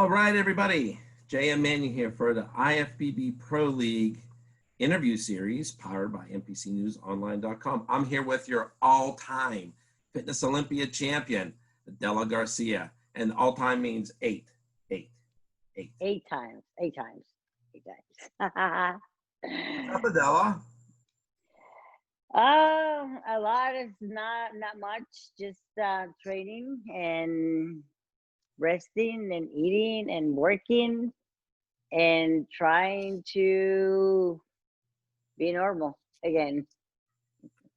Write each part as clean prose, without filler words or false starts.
All right, everybody. J.M. Manning here for the IFBB Pro League interview series powered by NPCNewsOnline.com. I'm here with your all-time Fitness Olympia champion, Adela Garcia. And all-time means eight. Eight times. What's up, Adela? A lot is not much, just training and resting and eating and working and trying to be normal again.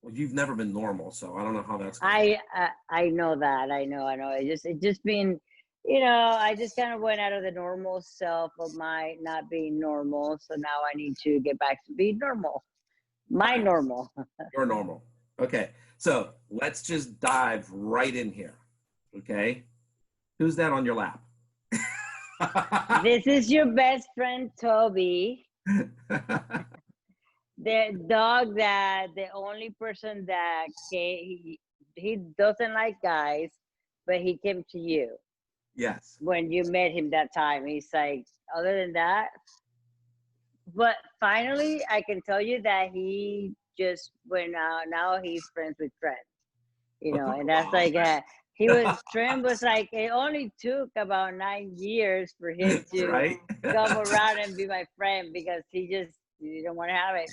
Well, you've never been normal, so I don't know how that's going. I know that. I know. It just been, I just kind of went out of the normal self of my not being normal. So now I need to get back to being normal. My normal. You're normal. Okay, so let's just dive right in here. Okay, who's that on your lap? This is your best friend, Toby. The dog that the only person that came, he doesn't like guys, but he came to you. Yes. When you met him that time, he's like, other than that. But finally, I can tell you that he just went out. Now he's friends with friends, and that's like Trent was like, it only took about 9 years for him to right? come around and be my friend because he didn't want to have it.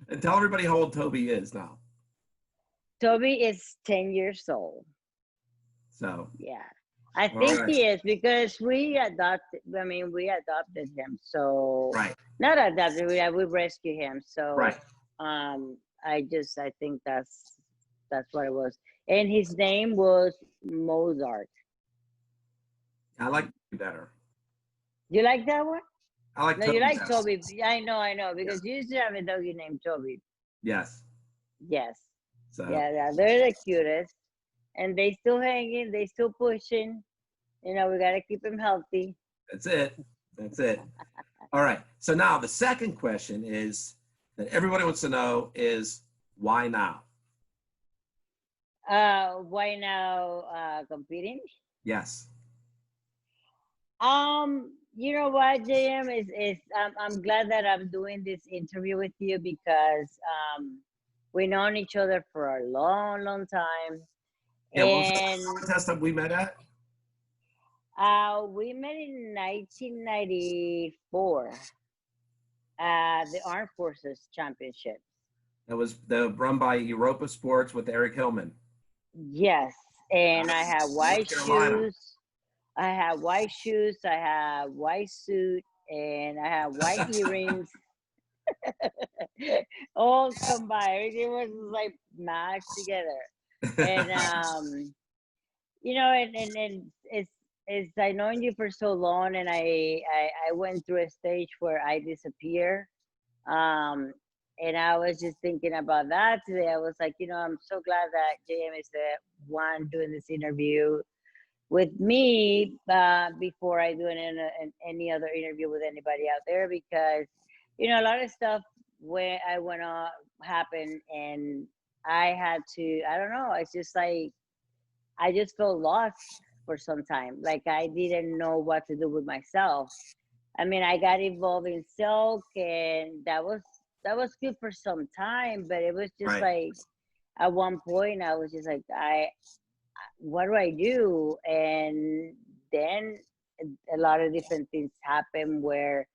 And tell everybody how old Toby is now. Toby is 10 years old. So yeah, I think he is because we adopted him. So not adopted, we rescued him. So I think that's what it was. And his name was Mozart. I like it better. You like that one? I like. No, Toby you like best. Toby. I know because you used to have a doggy named Toby. Yes. Yes. So yeah, they're the cutest, and they still hanging. They still pushing. We gotta keep him healthy. That's it. All right. So now the second question is that everybody wants to know is why now? Why now competing? Yes. You know what, JM is I'm glad that I'm doing this interview with you because we've known each other for a long time. Yeah, what was the contest that we met at? We met in 1994. The Armed Forces Championship. That was run by Europa Sports with Eric Hillman. Yes, and I have white shoes. I have white shoes. I have white suit, and I have white earrings. All combined, it was like mashed together. And and it's I known you for so long, and I went through a stage where I disappear. And I was just thinking about that today. I was like, I'm so glad that JM is the one doing this interview with me before I do any other interview with anybody out there, because a lot of stuff where I went on happened, and I had to. I don't know. It's just like I just felt lost for some time. Like I didn't know what to do with myself. I mean, I got involved in silk, and that was good for some time, but it was just like at one point I was just like, what do I do? And then a lot of different things happened where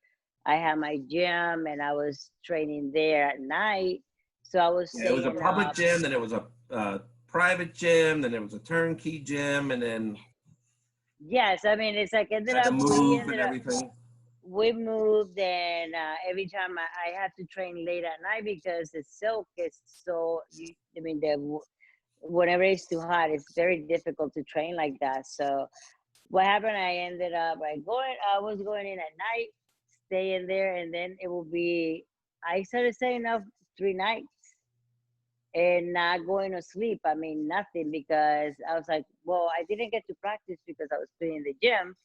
I had my gym and I was training there at night. So I was it was a public gym, then it was a private gym, then it was a turnkey gym, and then yes, I mean it's like we moved, and every time I had to train late at night because the silk is so. Whenever it's too hot, it's very difficult to train like that. So what happened? I ended up I was going in at night, staying there, and then it will be. I started staying up 3 nights and not going to sleep. I mean nothing, because I was like, well, I didn't get to practice because I was doing the gym.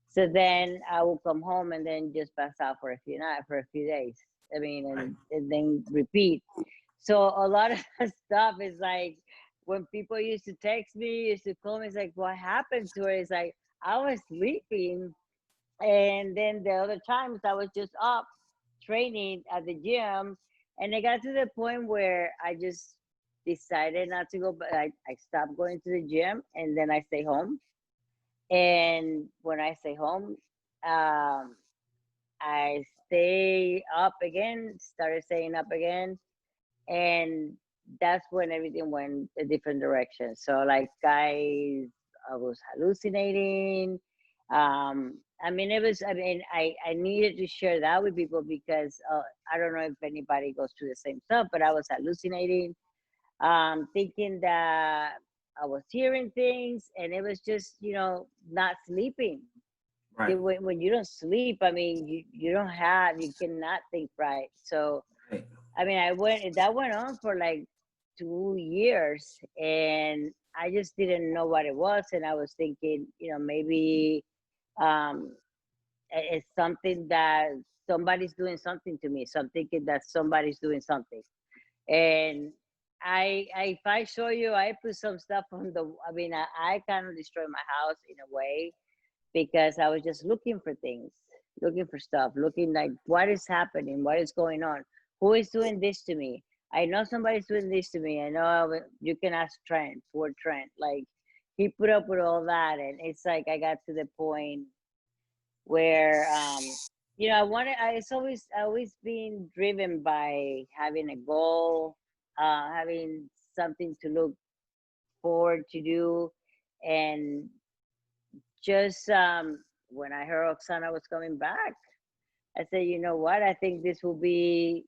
So then I will come home and then just pass out for a few days. I mean, and then repeat. So a lot of stuff is like when people used to text me, used to call me, it's like, what happened to her? It's like I was sleeping And then the other times I was just up training at the gym, and it got to the point where I just decided not to go. But I stopped going to the gym, and then I stay home. And when I stay home, um, I stay up again, started staying up again, and that's when everything went a different direction. So like I was hallucinating. I mean, it was. I mean, I needed to share that with people because I don't know if anybody goes through the same stuff, but I was hallucinating, thinking that I was hearing things, and it was just not sleeping. Right. When you don't sleep, I mean, you cannot think right. So Right. I mean, that went on for like 2 years, and I just didn't know what it was, and I was thinking, maybe um, it's something that somebody's doing something to me. So I'm thinking that somebody's doing something, and if I show you, I put some stuff on the. I mean, I kind of destroyed my house in a way because I was just looking for things, looking for stuff, looking like what is happening, what is going on, who is doing this to me. I know somebody's doing this to me. I know you can ask Trent, poor Trent. Like he put up with all that, and it's like I got to the point where it's always been driven by having a goal, having something to look forward to do, and just when I heard Oksana was coming back, I said, you know what? I think this will be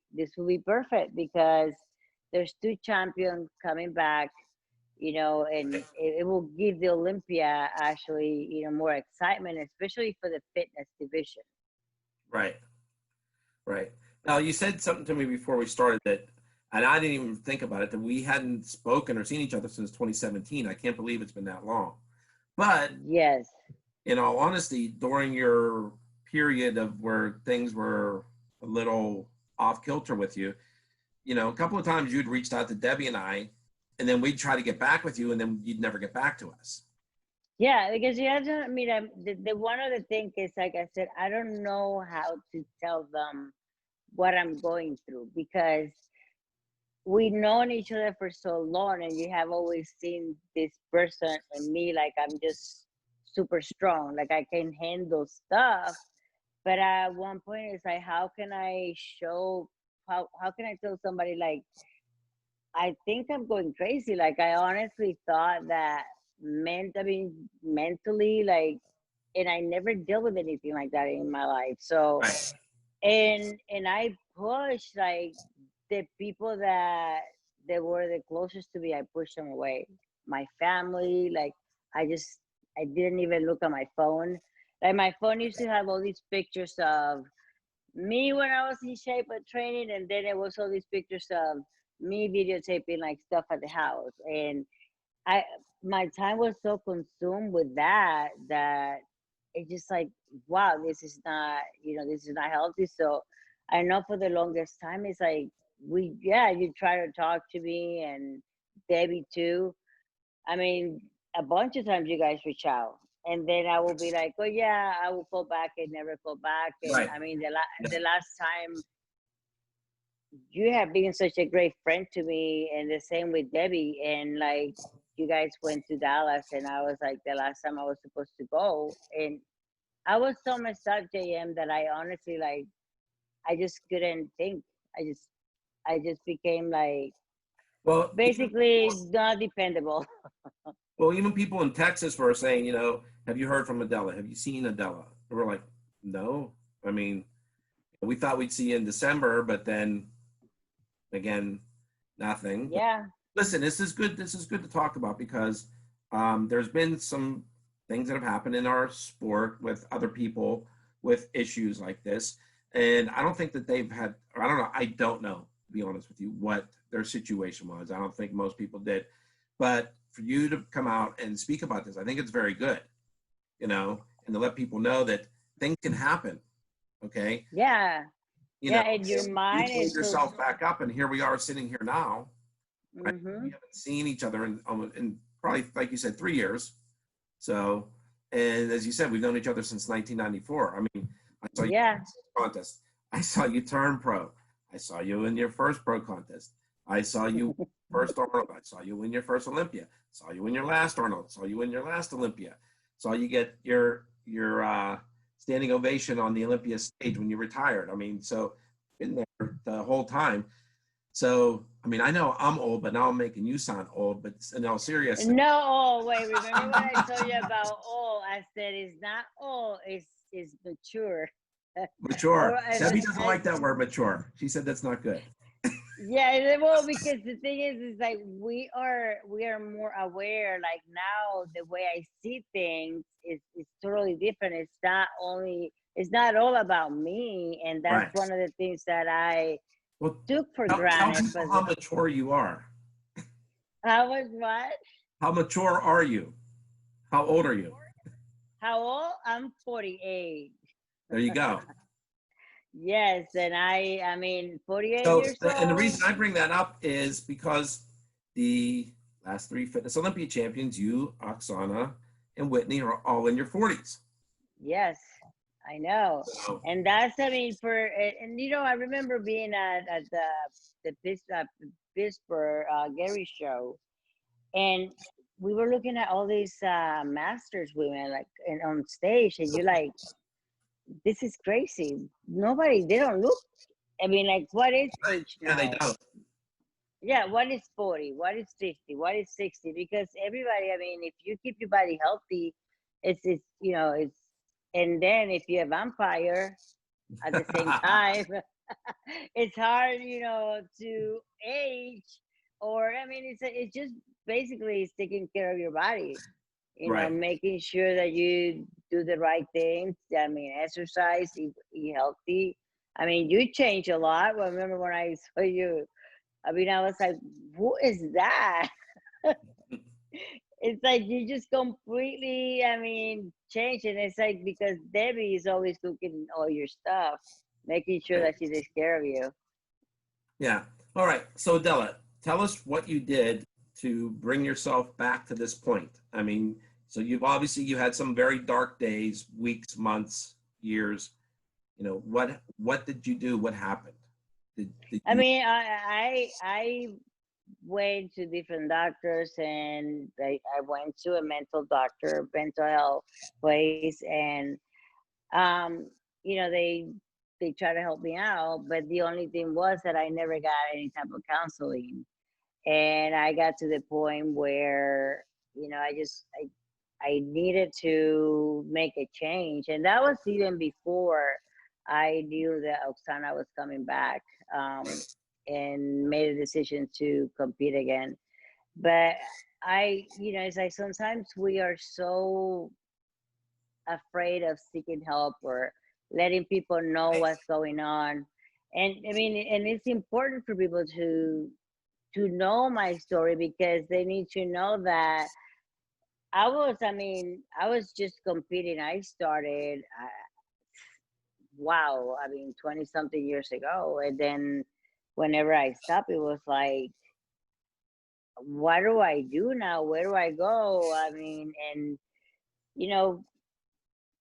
perfect because there's two champions coming back, and Right. it will give the Olympia actually, more excitement, especially for the fitness division. Right. Right. Now, you said something to me before we started that, and I didn't even think about it, that we hadn't spoken or seen each other since 2017. I can't believe it's been that long. But Yes. in all honesty, during your period of where things were a little off kilter with you, a couple of times you'd reached out to Debbie and I, and then we'd try to get back with you, and then you'd never get back to us. Yeah, because you have to, I mean, the one other thing is, like I said, I don't know how to tell them what I'm going through because we've known each other for so long, and you have always seen this person in me, like I'm just super strong, like I can handle stuff. But at one point, it's like, how can I show, how can I tell somebody, like, I think I'm going crazy? Like, I honestly thought that I mean, mentally, like, and I never dealt with anything like that in my life. So, Right. and I pushed like the people that were the closest to me, I pushed them away. My family, like I didn't even look at my phone. Like my phone used to have all these pictures of me when I was in shape at training, and then it was all these pictures of me videotaping like stuff at the house. And I my time was so consumed with that it's just like, wow, this is not healthy. So I know for the longest time it's like you try to talk to me and Debbie too. I mean, a bunch of times you guys reach out, and then I will be like, oh yeah, I will call back and never call back. And Right. I mean, the last time, you have been such a great friend to me, and the same with Debbie. And like, you guys went to Dallas, and I was like, the last time I was supposed to go, and I was so messed up, JM, that I honestly, like, I just couldn't think. I just became like Well, even basically not dependable. even people in Texas were saying, have you heard from Adela? Have you seen Adela? And we're like, no. I mean, we thought we'd see you in December, but then again, nothing. But Yeah. listen, this is good. This is good to talk about because there's been some things that have happened in our sport with other people with issues like this, and I don't think that they've had. Or I don't know. I don't know, to be honest with you, what their situation was. I don't think most people did, but for you to come out and speak about this, I think it's very good. And to let people know that things can happen. Okay. Yeah. You know, Yeah. And your you mind pulled is so. yourself back up, and here we are sitting here now. Right? We Mm-hmm. haven't seen each other in probably, like you said, 3 years. So, And as you said, we've known each other since 1994. I mean, I saw you Yeah. contest. I saw you turn pro. I saw you in your first pro contest. I saw you first Arnold. I saw you win your first Olympia. Saw you win your last Arnold. Saw you win your last Olympia. Saw you get your standing ovation on the Olympia stage when you retired. I mean, so been there the whole time. So, I mean, I know I'm old, but now I'm making you sound old. But in all seriousness, No, oh, wait, remember what I told you about old? I said it's not old, it's mature. Or mature. as Debbie doesn't I, like that word mature. She said that's not good. yeah, well, because the thing is like we are more aware. Like now, the way I see things is totally different. It's not all about me, and that's Right. one of the things that I Well, took for tell granted. people But how mature you are. I was what? How mature are you? How old are you? How old? I'm 48. There you go. Yes, and I mean 48 So, years and the old. reason I bring that up is because the last three Fitness Olympia champions, you, Oksana, and Whitney, are all in your 40s. Yes, I know. So, And that's, I mean, and you know, I remember being at the Pittsburgh Gary show, and we were looking at all these masters women like and on stage, and you're like, this is crazy. They don't look. I mean, like, what is age yeah, they now? don't. Yeah, what is 40? What is 50? What is 60? Because everybody, I mean, if you keep your body healthy, it's you know, and then if you're a vampire at the same time, it's hard, you know, to age. Or I mean, it's just basically taking care of your body, you know, Right. making sure that you do the right things. I mean, exercise, eat healthy. I mean, you change a lot. Well, I remember when I saw you, I mean, I was like, who is that? It's like you just completely, I mean, change. And it's like because Debbie is always cooking all your stuff, making sure Right. that she takes care of you. Yeah. All right. So, Adela, tell us what you did to bring yourself back to this point. I mean, so you had some very dark days, weeks, months, years. You know, what did you do? What happened? Did I you mean, I went to different doctors, and I went to a mental doctor, mental health place, and um, you know, they try to help me out, but the only thing was that I never got any type of counseling. And I got to the point where, you know, I needed to make a change. And that was even before I knew that Oksana was coming back, and made a decision to compete again. But you know, it's like sometimes we are so afraid of seeking help or letting people know what's going on. And I mean, and it's important for people to know my story because they need to know that I was just competing. I started, wow, I mean, 20 something years ago. And then whenever I stopped, it was like, what do I do now? Where do I go? I mean, and, you know,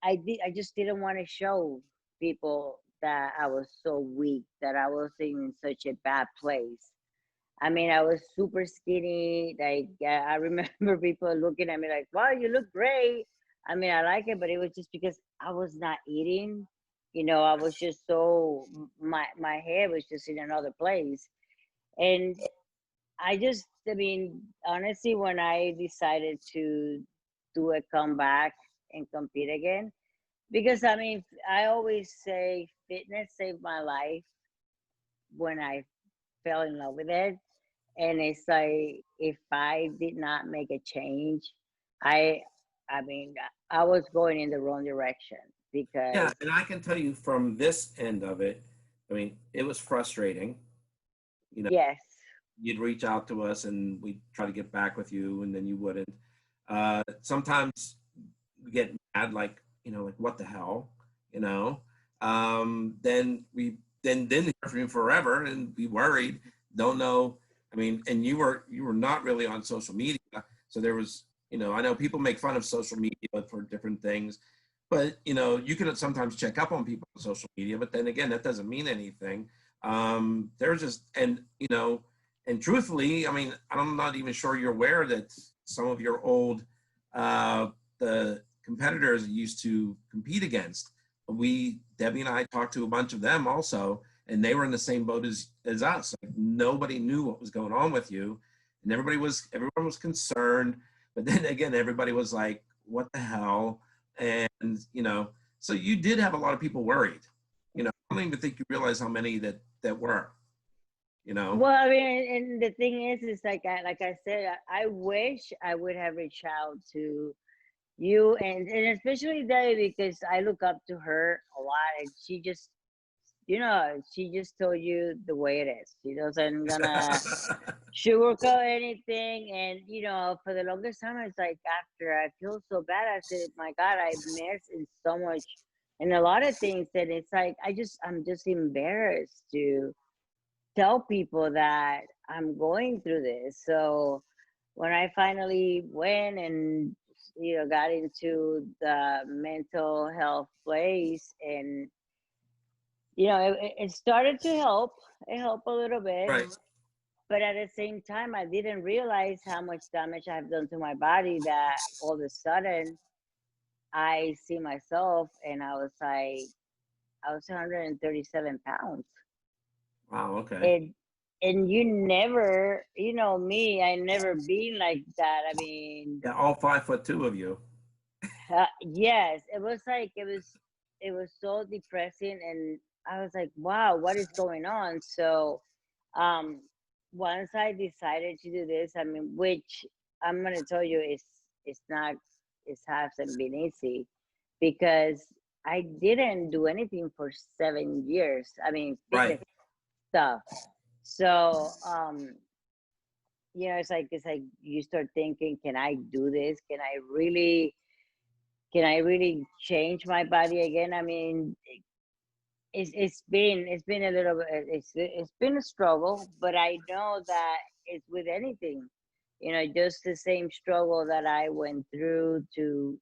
I just didn't want to show people that I was so weak, that I was in such a bad place. I mean, I was super skinny. Like I remember people looking at me like, "Wow, you look great." I mean, I like it, but it was just because I was not eating. You know, I was just so my hair was just in another place, and I mean, honestly, when I decided to do a comeback and compete again, because I mean, I always say fitness saved my life when I fell in love with it. And it's like if I did not make a change, I I mean I was going in the wrong direction Yeah, because and I can tell you from this end of it, I mean, it was frustrating. You know, yes, you'd reach out to us and we'd try to get back with you, and then you wouldn't. Sometimes we get mad, like, you know, like, what the hell, you know? Then we then didn't hear from you forever and be worried, don't know. I mean, and you were not really on social media, so there was You know, I know people make fun of social media for different things, but you know, you can sometimes check up on people on social media, but then again, that doesn't mean anything. There's just, and you know, and truthfully, I mean, I'm not even sure you're aware that some of your old the competitors you used to compete against, Debbie and I talked to a bunch of them also, and they were in the same boat as us. Like, nobody knew what was going on with you, and everyone was concerned. But then again, everybody was like, "What the hell?" And you know, so you did have a lot of people worried. You know, I don't even think you realize how many that were. You know, Well, I mean, and the thing is like I said, I wish I would have reached out to you and especially Debbie because I look up to her a lot, and she just, she just told you the way it is. She doesn't gonna sugarcoat anything. And for the longest time, it's like after I feel so bad, I said, "My God, I missed in so much, and a lot of things." And it's like I'm just embarrassed to tell people that I'm going through this. So when I finally went and got into the mental health place, and it started to help. It helped a little bit, right? but at the same time, I didn't realize how much damage I've done to my body. That all of a sudden, I see myself, and I was 137 pounds. Wow. Okay. And you never, me, I never been like that. I mean, Yeah, all 5'2" of you. yes, it was like it was so depressing, and I was like, wow, what is going on? So um once I decided to do this, I mean, which I'm gonna tell you, it's not, it hasn't been easy, because I didn't do anything for 7 years. I mean, Right. fitness stuff. So it's like you start thinking, can I do this? Can I really change my body again? I mean, it's been a little bit, it's been a struggle, but I know that it's with anything, just the same struggle that I went through to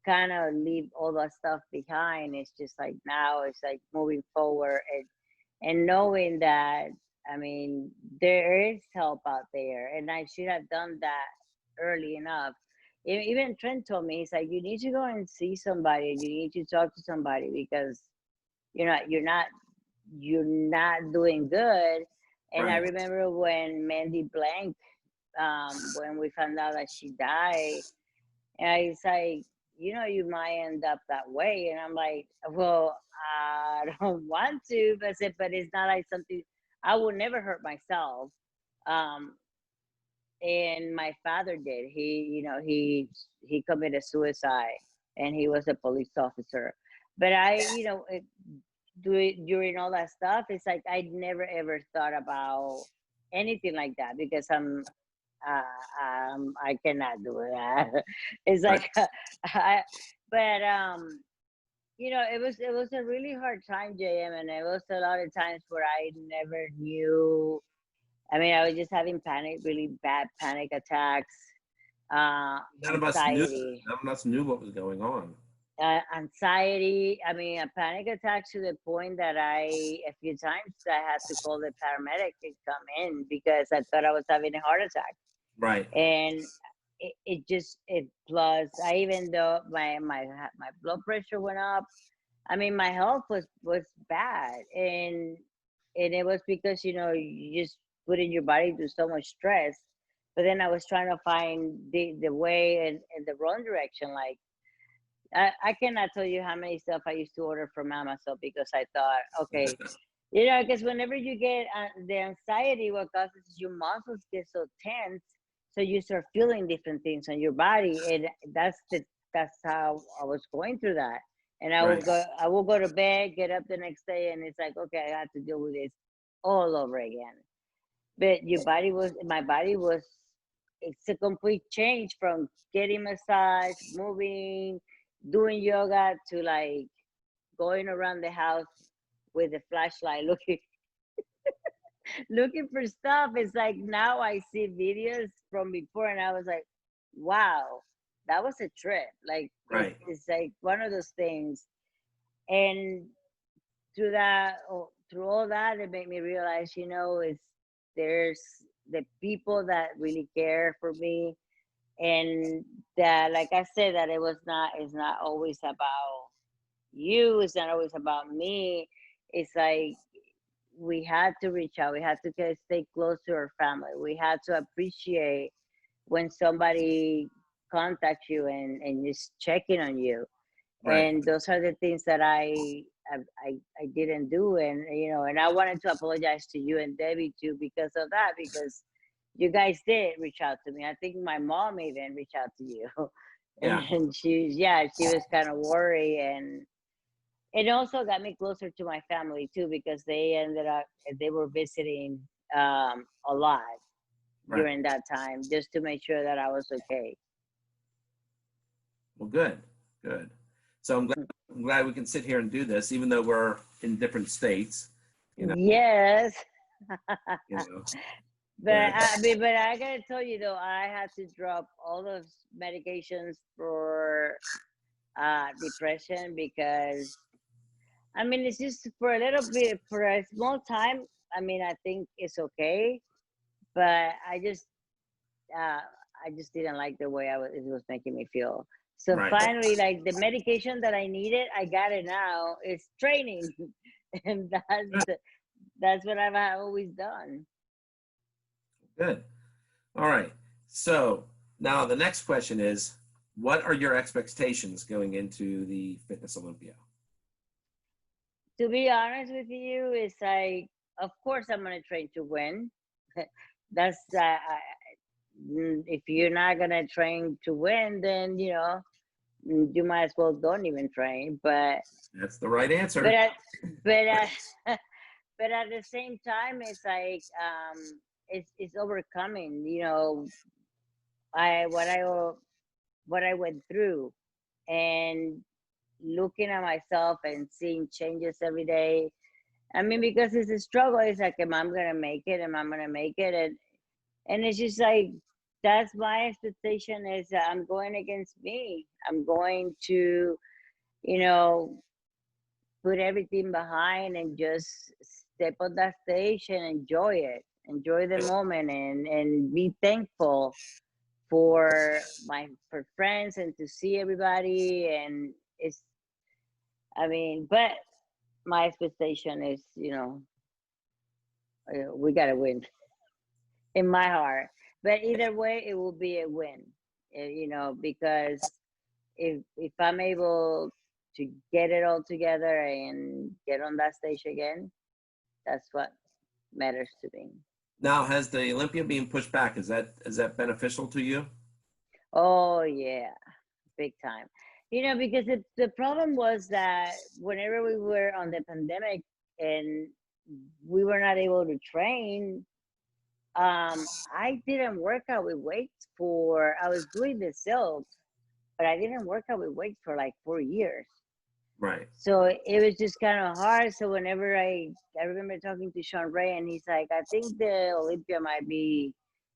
kind of leave all that stuff behind. It's just like now it's like moving forward, and knowing that, I mean, there is help out there, and I should have done that early enough. Even Trent told me, he's like, you need to go and see somebody. You need to talk to somebody, because you're not doing good. And I Right. remember when Mandy Blank, when we found out that she died, and I was like, you might end up that way. And I'm like, well, I don't want to. But I said, but it's not like something, I will never hurt myself. Um, and my father did. He committed suicide, and he was a police officer. But during all that stuff, it's like I never ever thought about anything like that, because I cannot do that. It's Right. like, I, but it was a really hard time, JM, and it was a lot of times where I never knew. I mean, I was just having really bad panic attacks, None of us knew. anxiety, None of us knew what was going on. anxiety. I mean, a panic attack to the point that a few times I had to call the paramedic to come in, because I thought I was having a heart attack. Right. And it plus, I even though my blood pressure went up, I mean, my health was bad. And it was because you just put in your body through so much stress. But then I was trying to find the way and the wrong direction. Like, I cannot tell you how many stuff I used to order from Amazon, because I thought, okay, because whenever you get the anxiety, what causes is your muscles get so tense, so you start feeling different things on your body, and that's how I was going through that. And Right. I will go to bed, get up the next day, and it's like, okay, I have to deal with this all over again. But my body was, it's a complete change from getting massage, moving, doing yoga, to like going around the house with a flashlight looking for stuff. It's like now I see videos from before, and I was like, wow, that was a trip. Like Right. it's like one of those things. And through that, through all that, it made me realize, it's there's the people that really care for me, and that, like I said, that it's not always about you. It's not always about me. It's like we had to reach out. We had to stay close to our family. We had to appreciate when somebody contacts you and is checking on you. Right. And those are the things that I didn't do. And and I wanted to apologize to you and Debbie too because of that, because you guys did reach out to me. I think my mom even reached out to you. Yeah. And she was kind of worried, and it also got me closer to my family too, because they were visiting a lot Right. during that time, just to make sure that I was okay. Well, good. Good. So I'm glad we can sit here and do this, even though we're in different states. You know. Yes. You know. But But I gotta tell you though, I had to drop all those medications for depression, because I mean it's just for a little bit, for a small time. I mean, I think it's okay, but uh, I just didn't like the way it was making me feel. So right. finally, like the medication that I needed, I got it now. It's training, and that's what I've always done. Good. All right. So now the next question is, what are your expectations going into the Fitness Olympia? To be honest with you, it's like, of course, I'm gonna train to win. That's if you're not gonna train to win, then you might as well don't even train. That's the right But answer. at, but at, but at the same time, it's like it's overcoming. I what I what I went through, and looking at myself and seeing changes every day. I mean, because it's a struggle. It's like, am I gonna make it? Am I gonna make it? And it's just like, that's my expectation, is that I'm going against me. I'm going to, you know, put everything behind and just step on that stage and enjoy it. Enjoy the moment, and be thankful for friends, and to see everybody. And it's, I mean, but my expectation is, we gotta win in my heart. But either way, it will be a win, because if I'm able to get it all together and get on that stage again, that's what matters to me. Now, has the Olympia being pushed back? Is that beneficial to you? Oh yeah, big time. Because the problem was that whenever we were on the pandemic and we were not able to train, I didn't work out with weights for, I was doing the silk, but I didn't work out with weights for like 4 years. Right. So it was just kind of hard. So whenever I remember talking to Sean Ray, and he's like, I think the Olympia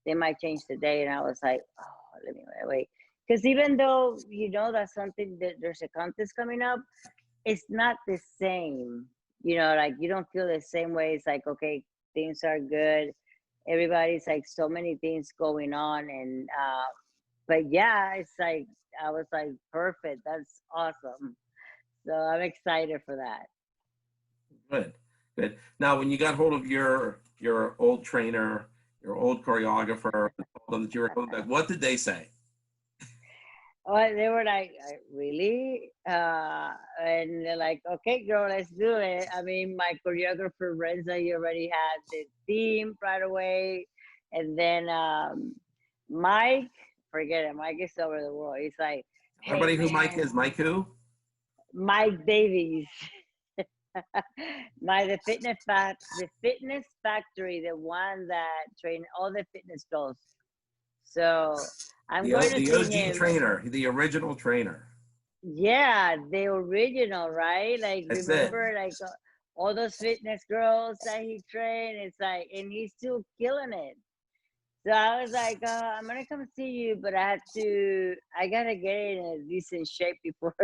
they might change the day. And I was like, oh, let me wait. Because even though that's something, that there's a contest coming up, it's not the same. Like you don't feel the same way. It's like, okay, things are good. Everybody's like, so many things going on. And but yeah, it's like, I was like, perfect. That's awesome. So I'm excited for that. Good. Good. Now, when you got hold of your old trainer, your old choreographer, and told them that you were coming back, what did they say? Oh, they were like, really? And they're like, okay, girl, let's do it. I mean, my choreographer, Renza, he already had the theme right away. And then Mike, forget it. Mike is over the world. He's like, hey, Everybody who Mike man, is, Mike who? Mike Davies. The fitness factory, the one that trained all the fitness girls. So I'm going to The see OG him. trainer, the original trainer. Yeah, the original, right? Like, That's it. remember, like all those fitness girls that he trained. It's like, and he's still killing it. So I was like, I'm gonna come see you, but I gotta get in a decent shape before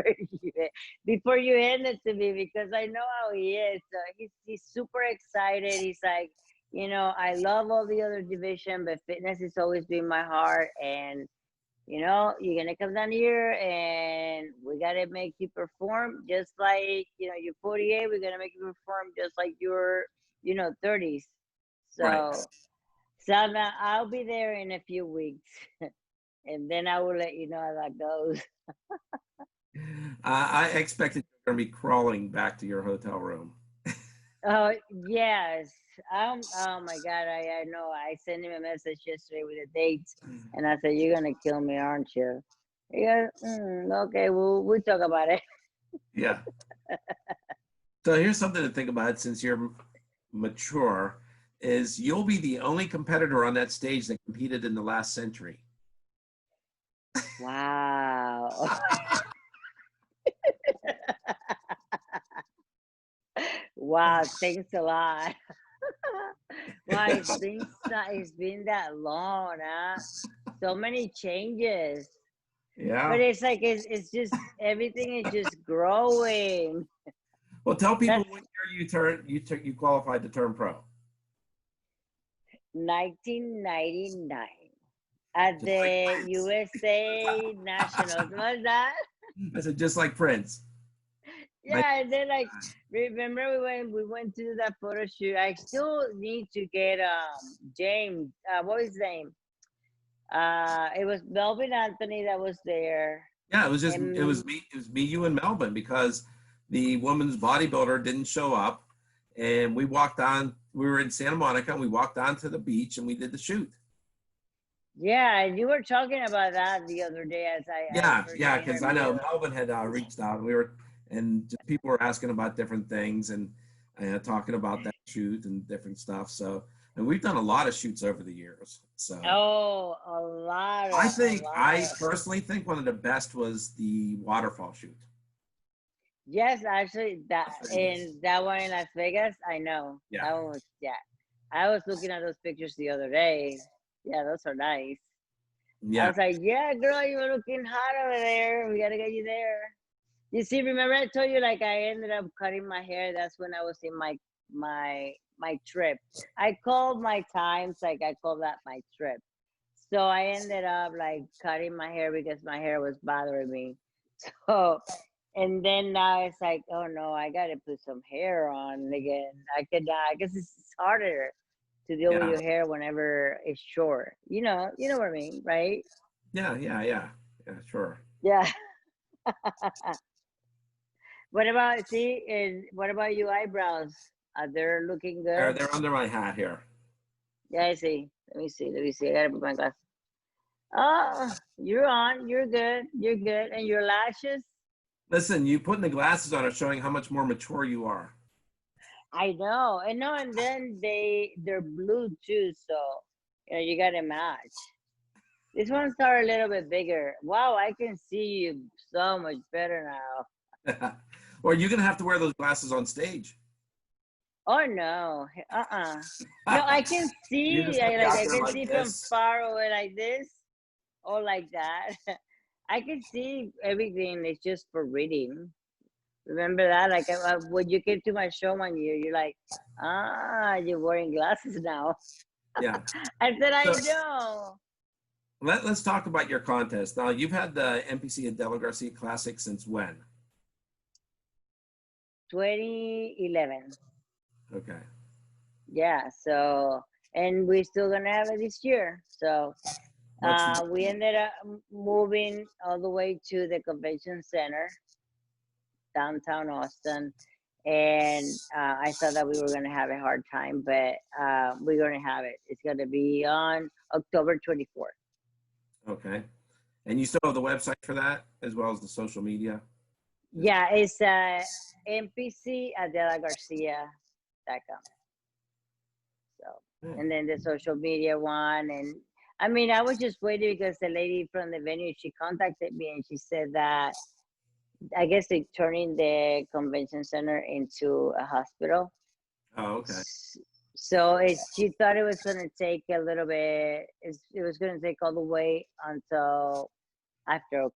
before you hand it to me because I know how he is. So he's super excited. He's like, I love all the other division, but fitness has always been my heart. And you're gonna come down here, and we gotta make you perform just like you're 48. We're gonna make you perform just like your 30s. Right. So. So now I'll be there in a few weeks, and then I will let you know how that goes. I expected you're going to be crawling back to your hotel room. Oh yes. Oh my God. I know. I sent him a message yesterday with the dates, and I said, "You're gonna kill me, aren't you?" He goes, "Okay, we'll talk about it." Yeah. So here's something to think about since you're mature is you'll be the only competitor on that stage that competed in the last century. Wow. Wow. Thanks a lot. Wow, it's been that long, huh? So many changes. Yeah. But it's like it's just everything is just growing. Well, tell people That's what year you qualified to turn pro. 1999 at Just like the Prince. USA Nationals. Was that? I said just like Prince. Like, Yeah, and then like remember we went to that photo shoot. I still need to get James. What was his name? It was Melvin Anthony that was there, yeah, and it was me, you, and Melvin because the woman's bodybuilder didn't show up, and we walked on. We were in Santa Monica, and we walked on to the beach, and we did the shoot. yeah, and you were talking about that the other day as I Yeah, heard yeah, the because I know interview. Melvin had reached out, and and just people were asking about different things and talking about that shoot and different stuff. So, and we've done a lot of shoots over the years. So, Oh, a I lot of. personally think one of the best was the waterfall shoot. Yes, actually, Las Vegas. that one in Las Vegas, I know Yeah, that one was, yeah. I was looking at those pictures the other day. Yeah, those are nice. I yeah, was like, yeah, girl, you were looking hot over there. We gotta get you there. You see, remember I told you like I ended up cutting my hair. That's when I was in my trip. I called my times like I call that my trip. So I ended up like cutting my hair because my hair was bothering me. So and then now it's like, oh no, I gotta put some hair on again. I guess it's harder to deal with yeah, your hair whenever it's short. You know what I mean, right? yeah, sure. Yeah. What about your eyebrows? Are they looking good? They're under my hat here. Yeah, I see. Let me see. I gotta put my glasses. Oh, you're on. You're good. You're good. And your lashes? Listen, you putting the glasses on are showing how much more mature you are. I know. I know. And then they're blue too, so you gotta match. These ones are a little bit bigger. Wow, I can see you so much better now. Or you're gonna have to wear those glasses on stage. Oh no. No, I can You're see. just gonna be I out there can like see from this. far away like this or like that. I can see everything. It's just for reading. Remember that? Like when you came to my show one year, you're like, you're wearing glasses now. Yeah. I said, I So know. let's talk about your contest. Now you've had the NPC Adela Garcia Classic since when? 2011. Okay. Yeah. So, and we're still gonna have it this year. So, What's we ended up moving all the way to the convention center, downtown Austin. And I thought that we were going to have a hard time, but we're going to have it. It's going to be on October 24th. okay? And you still have the website for that as well as the social media? Yeah, it's NPCAdelaGarcia.com. So, Yeah. and then the social media one. And I mean, I was just waiting because the lady from the venue, she contacted me and she said that I guess they're turning the convention center into a hospital. Oh, okay. So she thought it was going to take a little bit, it was going to take all the way until after.